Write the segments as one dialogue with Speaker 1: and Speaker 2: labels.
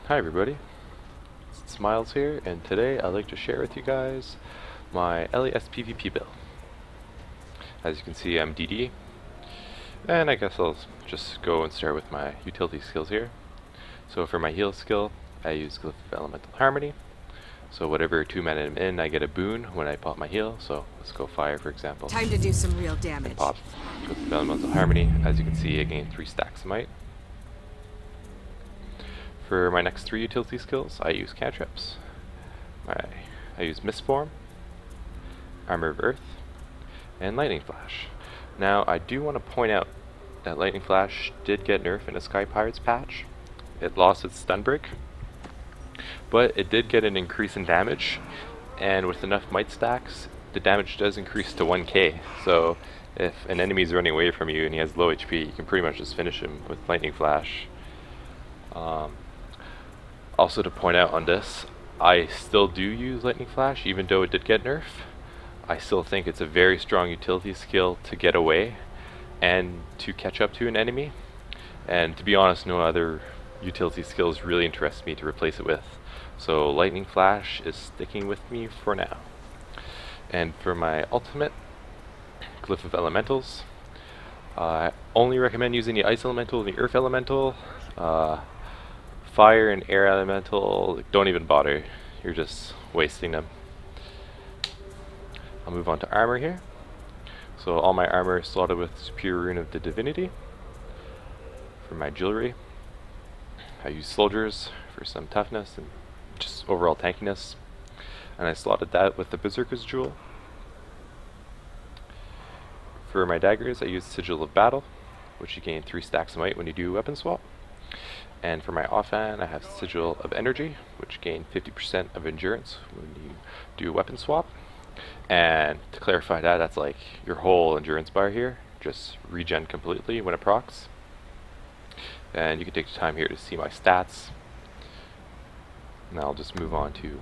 Speaker 1: Hi everybody, it's Smyles here, and today I'd like to share with you guys my LES PvP build. As you can see, I'm DD, and I guess I'll just go and start with my utility skills here. So for my heal skill, I use Glyph of Elemental Harmony. So whatever 2 mana I'm in, I get a boon when I pop my heal. So let's go fire, for example.
Speaker 2: Time to do some real damage.
Speaker 1: Pop Glyph of Elemental Harmony. As you can see, I gain 3 stacks of might. For my next 3 utility skills, I use cantrips. I use Mistform, Armor of Earth, and Lightning Flash. Now, I do want to point out that Lightning Flash did get nerfed in a Sky Pirates patch. It lost its stun break, but it did get an increase in damage, and with enough might stacks, the damage does increase to 1k. So if an enemy is running away from you and he has low HP, you can pretty much just finish him with Lightning Flash. Also to point out on this, I still do use Lightning Flash even though it did get nerfed. I still think it's a very strong utility skill to get away and to catch up to an enemy. And to be honest, no other utility skills really interest me to replace it with. So Lightning Flash is sticking with me for now. And for my ultimate, Glyph of Elementals, I only recommend using the Ice Elemental and the Earth Elemental. Fire and Air Elemental, don't even bother, you're just wasting them. I'll move on to armor here. So all my armor is slotted with Superior Rune of the Divinity. For my jewelry, I use Soldiers for some toughness and just overall tankiness. And I slotted that with the Berserker's Jewel. For my daggers, I use Sigil of Battle, which you gain 3 stacks of might when you do weapon swap. And for my offhand, I have Sigil of Energy, which gain 50% of endurance when you do weapon swap. And to clarify that, that's like your whole endurance bar here, just regen completely when it procs. And you can take the time here to see my stats. Now I'll just move on to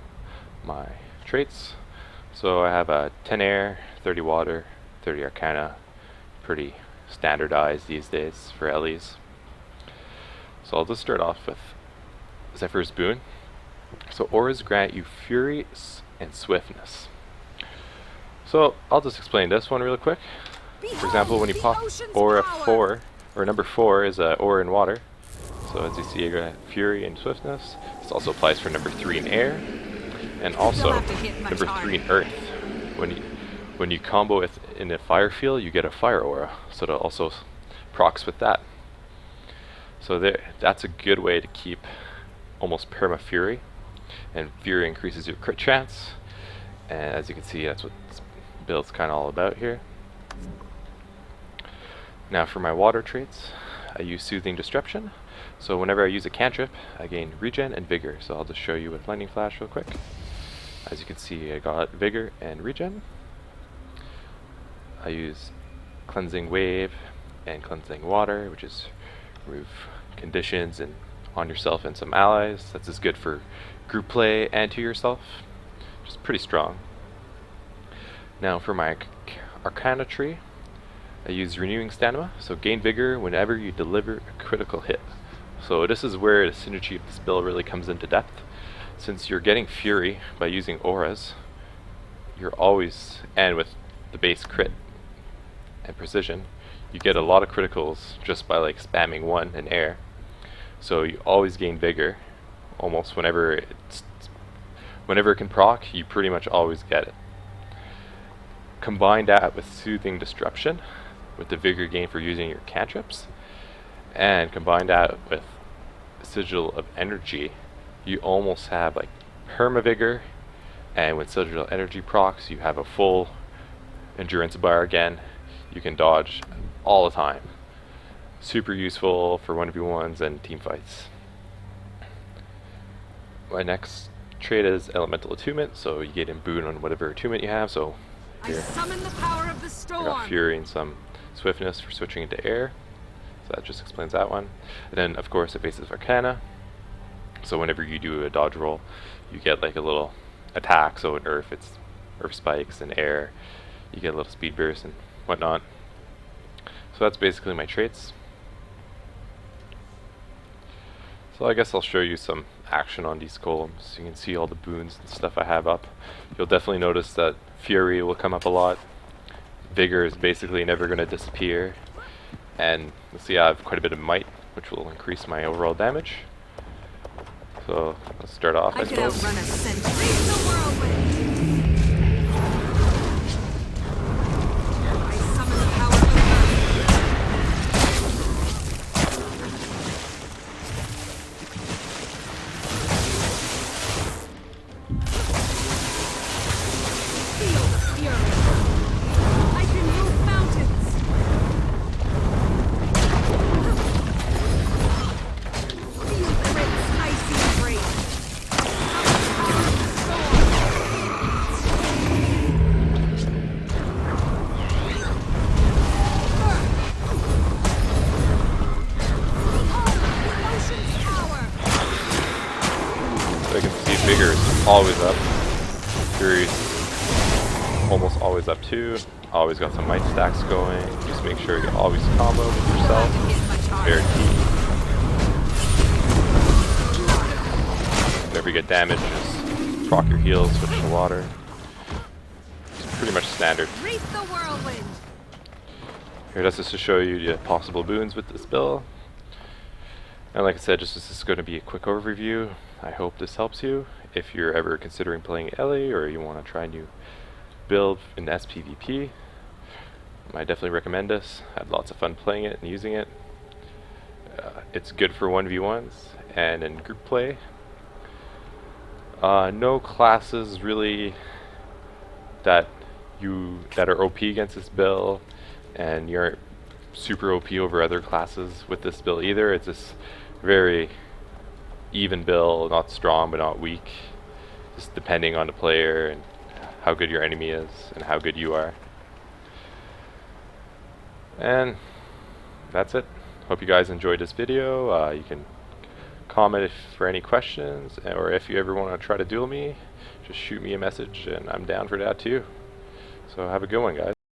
Speaker 1: my traits. So I have a 10 air, 30 water, 30 arcana, pretty standardized these days for LEs. So I'll just start off with Zephyr's Boon. So auras grant you fury and swiftness. So I'll just explain this one real quick. For example, when you pop aura 4, or number 4 is aura in water. So as you see, you got fury and swiftness. This also applies for number 3 in air, and also number 3 in earth. When you combo it in a fire field, you get a fire aura. So it also procs with that. So that's a good way to keep almost perma fury, and fury increases your crit chance. And as you can see, that's what this build's kind of all about here. Now for my water traits, I use Soothing Disruption. So whenever I use a cantrip, I gain regen and vigor. So I'll just show you with Lightning Flash real quick. As you can see, I got vigor and regen. I use Cleansing Wave and Cleansing Water, which is remove conditions and on yourself and some allies. That's as good for group play and to yourself. Just pretty strong. Now for my Arcana tree, I use Renewing Stamina, so gain vigor whenever you deliver a critical hit. So this is where the synergy of this build really comes into depth. Since you're getting fury by using auras, you're always, and with the base crit and precision, you get a lot of criticals just by like spamming 1 in air. So you always gain vigor almost whenever it can proc, you pretty much always get it. Combine that with Soothing Disruption with the vigor gain for using your cantrips, and combine that with Sigil of Energy, you almost have like perma vigor, and with Sigil of Energy procs you have a full endurance bar again. You can dodge all the time. Super useful for 1v1s and team fights. My next trait is Elemental Attunement, so you get a boon on whatever attunement you have. So here,
Speaker 2: I summon the power of the storm.
Speaker 1: I got Fury and some Swiftness for switching into air. So that just explains that one. And then of course it bases Arcana. So whenever you do a dodge roll, you get like a little attack. So in Earth it's Earth spikes, and air you get a little speed burst and whatnot. So that's basically my traits. So I guess I'll show you some action on these golems. You can see all the boons and stuff I have up. You'll definitely notice that Fury will come up a lot. Vigor is basically never going to disappear. And let's see, I have quite a bit of might, which will increase my overall damage. So let's start off, I
Speaker 2: I could
Speaker 1: suppose.
Speaker 2: outrun a century in the whirlwind. I summon the power of feel the fury. I can move mountains. Feel the red icy break.
Speaker 1: So I can see Vigor is always up. Fury's almost always up too. Always got some might stacks going. Just make sure you always combo with yourself. Very key. Whenever you get damage, just proc your heals, switch to water. It's pretty much standard.
Speaker 2: Reap the whirlwind.
Speaker 1: Here, that's just to show you the possible boons with this build. And like I said, this is going to be a quick overview. I hope this helps you. If you're ever considering playing Ellie or you want to try a new build in sPvP, I definitely recommend this. I had lots of fun playing it and using it. It's good for 1v1s and in group play. No classes really that are OP against this build, and you're super OP over other classes with this build either. It's just very even build, not strong but not weak, just depending on the player and how good your enemy is and how good you are. And that's it. Hope you guys enjoyed this video. You can comment for any questions, or if you ever want to try to duel me, just shoot me a message and I'm down for that too. So have a good one, guys.